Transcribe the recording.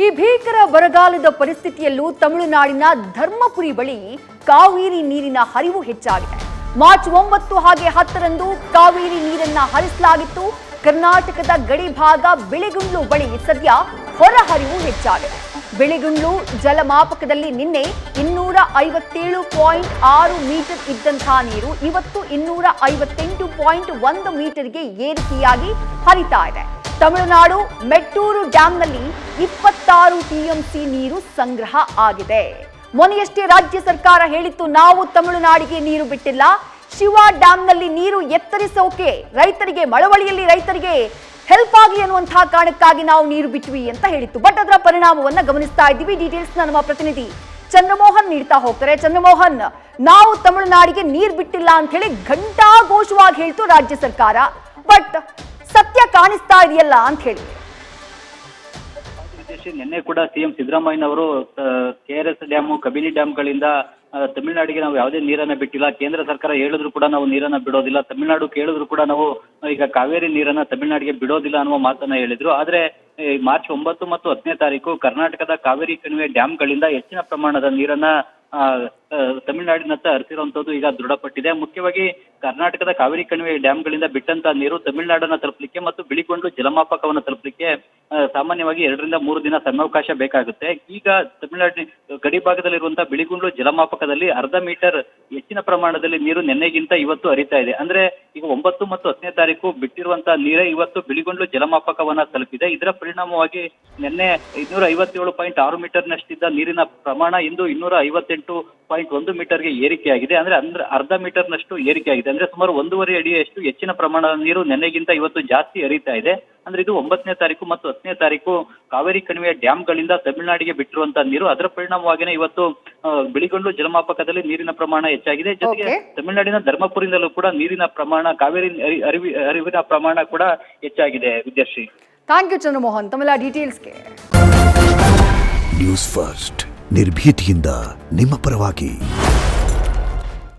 ಈ ಭೀಕರ ಬರಗಾಲದ ಪರಿಸ್ಥಿತಿಯಲ್ಲೂ ತಮಿಳುನಾಡಿನ ಧರ್ಮಪುರಿ ಬಳಿ ಕಾವೇರಿ ನೀರಿನ ಹರಿವು ಹೆಚ್ಚಾಗಿದೆ. ಮಾರ್ಚ್ 9 ಹಾಗೆ 10ರಂದು ಕಾವೇರಿ ನೀರನ್ನ ಹರಿಸಲಾಗಿತ್ತು. ಕರ್ನಾಟಕದ ಗಡಿ ಭಾಗ ಬಿಳಿಗುಂಡ್ಲು ಬಳಿ ಸದ್ಯ ಹೊರಹರಿವು ಹೆಚ್ಚಾಗಿದೆ. ಬಿಳಿಗುಂಡ್ಲು ಜಲಮಾಪಕದಲ್ಲಿ ನಿನ್ನೆ 257.6 ಮೀಟರ್ ಇದ್ದಂತಹ ನೀರು ಇವತ್ತು 258.1 ಮೀಟರ್ಗೆ ಏರಿಕೆಯಾಗಿ ಹರಿತಾ ಇದೆ. ತಮಿಳುನಾಡು ಮೆಟ್ಟೂರು ಡ್ಯಾಂನಲ್ಲಿ 26 ಟಿಎಂಸಿ ನೀರು ಸಂಗ್ರಹ ಆಗಿದೆ. ಮೊನ್ನೆಯಷ್ಟೇ ರಾಜ್ಯ ಸರ್ಕಾರ ಹೇಳಿತ್ತು, ನಾವು ತಮಿಳುನಾಡಿಗೆ ನೀರು ಬಿಟ್ಟಿಲ್ಲ, ಶಿವಾ ಡ್ಯಾಂನಲ್ಲಿ ನೀರು ಎತ್ತರಿಸೋಕೆ ರೈತರಿಗೆ, ಮಳವಳ್ಳಿಯಲ್ಲಿ ರೈತರಿಗೆ ಹೆಲ್ಪ್ ಆಗಲಿ ಅನ್ನುವಂತಹ ಕಾರಣಕ್ಕಾಗಿ ನಾವು ನೀರು ಬಿಟ್ವಿ ಅಂತ ಹೇಳಿತ್ತು. ಬಟ್ ಅದರ ಪರಿಣಾಮವನ್ನ ಗಮನಿಸ್ತಾ ಇದ್ದೀವಿ. ಡೀಟೇಲ್ಸ್ ನಮ್ಮ ಪ್ರತಿನಿಧಿ ಚಂದ್ರಮೋಹನ್ ನೀಡ್ತಾ ಹೋಗ್ತಾರೆ. ಚಂದ್ರಮೋಹನ್, ನಾವು ತಮಿಳುನಾಡಿಗೆ ನೀರು ಬಿಟ್ಟಿಲ್ಲ ಅಂತ ಹೇಳಿ ಘಂಟಾಘೋಷವಾಗಿ ಹೇಳ್ತು ರಾಜ್ಯ ಸರ್ಕಾರ, ಬಟ್ ಸತ್ಯ ಕಾಣಿಸ್ತಾ ಇದೆಯಲ್ಲ ಅಂತ ಹೇಳಿ. ನಿನ್ನೆ ಕೂಡ ಸಿಎಂ ಸಿದ್ದರಾಮಯ್ಯನವರು ಕೆಆರ್ಎಸ್ ಡ್ಯಾಮು, ಕಬಿನಿ ಡ್ಯಾಮ್ಗಳಿಂದ ತಮಿಳುನಾಡಿಗೆ ನಾವು ಯಾವುದೇ ನೀರನ್ನ ಬಿಟ್ಟಿಲ್ಲ, ಕೇಂದ್ರ ಸರ್ಕಾರ ಹೇಳಿದ್ರು ಕೂಡ ನಾವು ನೀರನ್ನ ಬಿಡೋದಿಲ್ಲ, ತಮಿಳುನಾಡು ಕೇಳಿದ್ರು ಕೂಡ ನಾವು ಈಗ ಕಾವೇರಿ ನೀರನ್ನ ತಮಿಳುನಾಡಿಗೆ ಬಿಡೋದಿಲ್ಲ ಅನ್ನುವ ಮಾತನ್ನ ಹೇಳಿದ್ರು. ಆದ್ರೆ ಮಾರ್ಚ್ 9 ಮತ್ತು 10ನೇ ತಾರೀಕು ಕರ್ನಾಟಕದ ಕಾವೇರಿ ಕಣಿವೆ ಡ್ಯಾಮ್ಗಳಿಂದ ಹೆಚ್ಚಿನ ಪ್ರಮಾಣದ ನೀರನ್ನ ತಮಿಳುನಾಡಿನತ್ತ ಹರಿಸಿರುವಂತದ್ದು ಈಗ ದೃಢಪಟ್ಟಿದೆ. ಮುಖ್ಯವಾಗಿ ಕರ್ನಾಟಕದ ಕಾವೇರಿ ಕಣಿವೆ ಡ್ಯಾಮ್ಗಳಿಂದ ಬಿಟ್ಟಂತ ನೀರು ತಮಿಳುನಾಡನ್ನ ತಲುಪಲಿಕ್ಕೆ ಮತ್ತು ಬಿಳಿಗೊಂಡು ಜಲಮಾಪಕವನ್ನು ತಲುಪಲಿಕ್ಕೆ ಸಾಮಾನ್ಯವಾಗಿ 2 ರಿಂದ 3 ದಿನ ಸಮಯಾವಕಾಶ ಬೇಕಾಗುತ್ತೆ. ಈಗ ತಮಿಳುನಾಡಿನ ಗಡಿ ಭಾಗದಲ್ಲಿರುವಂತಹ ಬಿಳಿಗುಂಡ್ಲು ಜಲಮಾಪಕದಲ್ಲಿ 1/2 ಮೀಟರ್ ಹೆಚ್ಚಿನ ಪ್ರಮಾಣದಲ್ಲಿ ನೀರು ನಿನ್ನೆಗಿಂತ ಇವತ್ತು ಹರಿತಾ ಇದೆ. ಅಂದ್ರೆ ಈಗ 9 ಮತ್ತು 10ನೇ ತಾರೀಕು ಬಿಟ್ಟಿರುವಂತಹ ನೀರೇ ಇವತ್ತು ಬಿಳಿಗೊಂಡ್ಲು ಜಲಮಾಪಕವನ್ನ ತಲುಪಿದೆ. ಇದರ ಪರಿಣಾಮವಾಗಿ ನಿನ್ನೆ 257.6 ಮೀಟರ್ನಷ್ಟಿದ್ದ ನೀರಿನ ಪ್ರಮಾಣ ಇಂದು 258.1 ಮೀಟರ್ಗೆ ಏರಿಕೆಯಾಗಿದೆ. ಅಂದ್ರೆ 1/2 ಮೀಟರ್ನಷ್ಟು ಏರಿಕೆಯಾಗಿದೆ. ಅಂದ್ರೆ ಸುಮಾರು 1.5 ಅಡಿಯಷ್ಟು ಹೆಚ್ಚಿನ ಪ್ರಮಾಣದ ನೀರು ನಿನ್ನೆಗಿಂತ ಇವತ್ತು ಜಾಸ್ತಿ ಹರಿತಾ ಇದೆ. ಅಂದ್ರೆ ಇದು 9ನೇ ತಾರೀಕು ಮತ್ತು 10ನೇ ತಾರೀಕು ಕಾವೇರಿ ಕಣಿವೆಯ ಡ್ಯಾಮ್ಗಳಿಂದ ತಮಿಳುನಾಡಿಗೆ ಬಿಟ್ಟಿರುವಂತಹ ನೀರು. ಅದರ ಪರಿಣಾಮವಾಗಿಯೇ ಇವತ್ತು ಬಿಳಿಗೊಂಡ್ಲು ಜಲಮಾಪಕದಲ್ಲಿ ನೀರಿನ ಪ್ರಮಾಣ ಹೆಚ್ಚಾಗಿದೆ. ಜೊತೆಗೆ ತಮಿಳುನಾಡಿನ ಧರ್ಮಪುರಿಯಿಂದಲೂ ಕೂಡ ನೀರಿನ ಪ್ರಮಾಣ, ಕಾವೇರಿ ಹರಿವಿನ ಪ್ರಮಾಣ ಕೂಡ ಹೆಚ್ಚಾಗಿದೆ. ವಿದ್ಯಾಶ್ರೀ, ಥ್ಯಾಂಕ್ ಯು ಚಂದ್ರಮೋಹನ್ ತಮ್ಮೆಲ್ಲ ಡೀಟೇಲ್ಸ್ಗೆ. ನ್ಯೂಸ್ ಫಸ್ಟ್ ನಿರ್ಭೀತಿಯಿಂದ ನಿಮ್ಮ ಪರವಾಗಿ.